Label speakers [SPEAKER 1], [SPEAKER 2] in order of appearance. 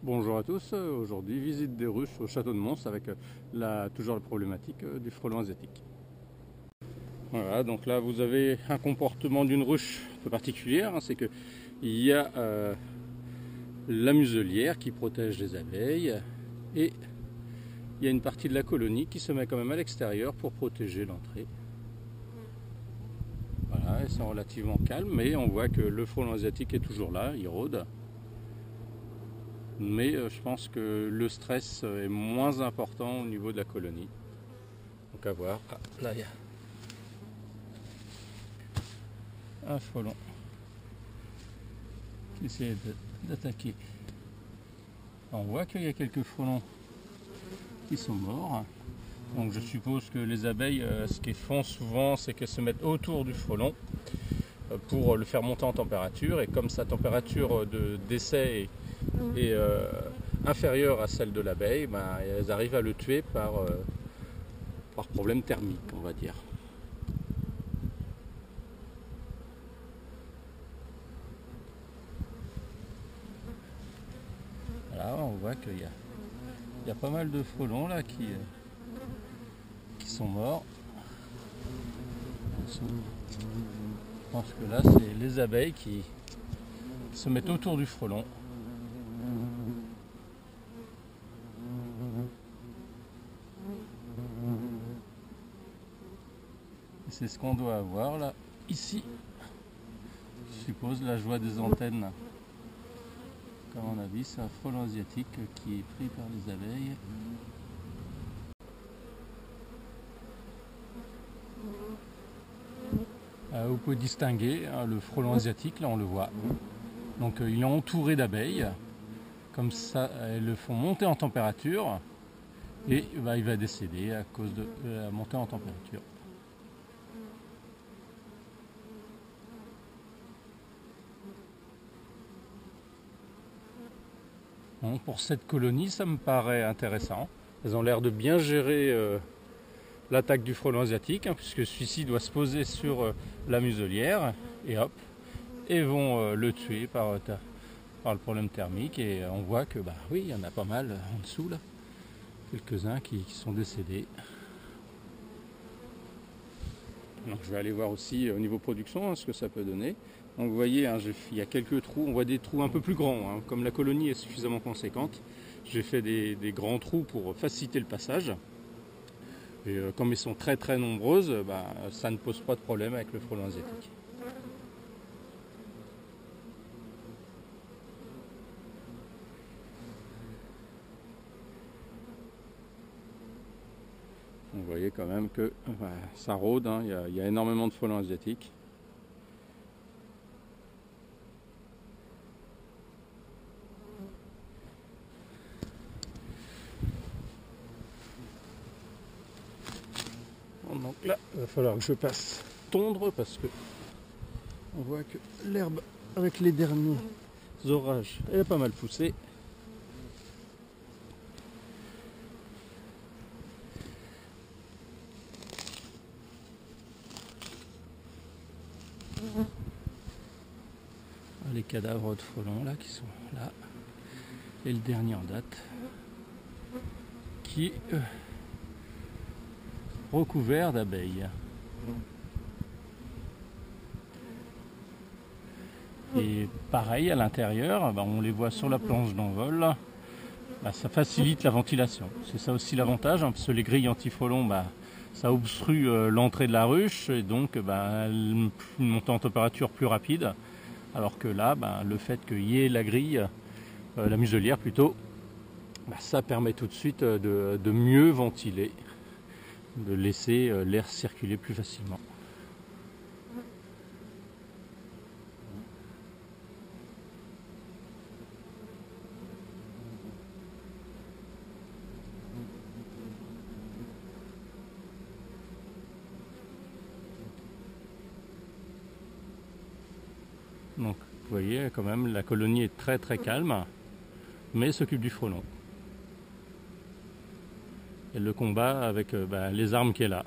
[SPEAKER 1] Bonjour à tous, aujourd'hui visite des ruches au château de Mons avec toujours la problématique du frelon asiatique. Voilà, donc là vous avez un comportement d'une ruche un peu particulière, c'est que il y a la muselière qui protège les abeilles et il y a une partie de la colonie qui se met quand même à l'extérieur pour protéger l'entrée. Voilà, elles sont relativement calmes, mais on voit que le frelon asiatique est toujours là, il rôde. Mais je pense que le stress est moins important au niveau de la colonie. Donc à voir. Ah, là il y a un frelon qui essaie d'attaquer. On voit qu'il y a quelques frelons qui sont morts. Donc je suppose que les abeilles, ce qu'elles font souvent, c'est qu'elles se mettent autour du frelon pour le faire monter en température. Et comme sa température de décès est inférieure à celle de l'abeille, ben, elles arrivent à le tuer par problème thermique, on va dire. Là, on voit qu'il y a pas mal de frelons là qui sont morts. Je pense que là, c'est les abeilles qui se mettent autour du frelon. C'est ce qu'on doit avoir là, ici. Je suppose la joie des antennes. Comme on a dit, c'est un frelon asiatique qui est pris par les abeilles. Vous pouvez distinguer le frelon asiatique, là on le voit. Donc il est entouré d'abeilles. Comme ça, elles le font monter en température. Et il va décéder à cause de la montée en température. Bon, pour cette colonie, ça me paraît intéressant. Elles ont l'air de bien gérer l'attaque du frelon asiatique, puisque celui-ci doit se poser sur la muselière, et hop, et vont le tuer par le problème thermique. Et on voit que, oui, il y en a pas mal en dessous, là. Quelques-uns qui sont décédés. Donc je vais aller voir aussi au niveau production ce que ça peut donner. Donc vous voyez, il y a quelques trous, on voit des trous un peu plus grands. Comme la colonie est suffisamment conséquente, j'ai fait des grands trous pour faciliter le passage. Et comme ils sont très très nombreuses, ça ne pose pas de problème avec le frelon asiatique. Vous voyez quand même que ça rôde, il y a énormément de frelons asiatiques. Donc là, il va falloir que je passe tondre parce que on voit que l'herbe avec les derniers orages, elle a pas mal poussé. Les cadavres de frelons là qui sont là. Et le dernier en date qui est recouvert d'abeilles. Et pareil à l'intérieur, on les voit sur la planche d'envol. Ça facilite la ventilation. C'est ça aussi l'avantage, parce que les grilles anti-frelons, ça obstrue l'entrée de la ruche et donc une montée en température plus rapide. Alors que là, le fait qu'il y ait la grille, la muselière plutôt, ça permet tout de suite de mieux ventiler, de laisser l'air circuler plus facilement. Donc vous voyez quand même la colonie est très très calme, mais s'occupe du frelon. Elle le combat avec les armes qu'elle a.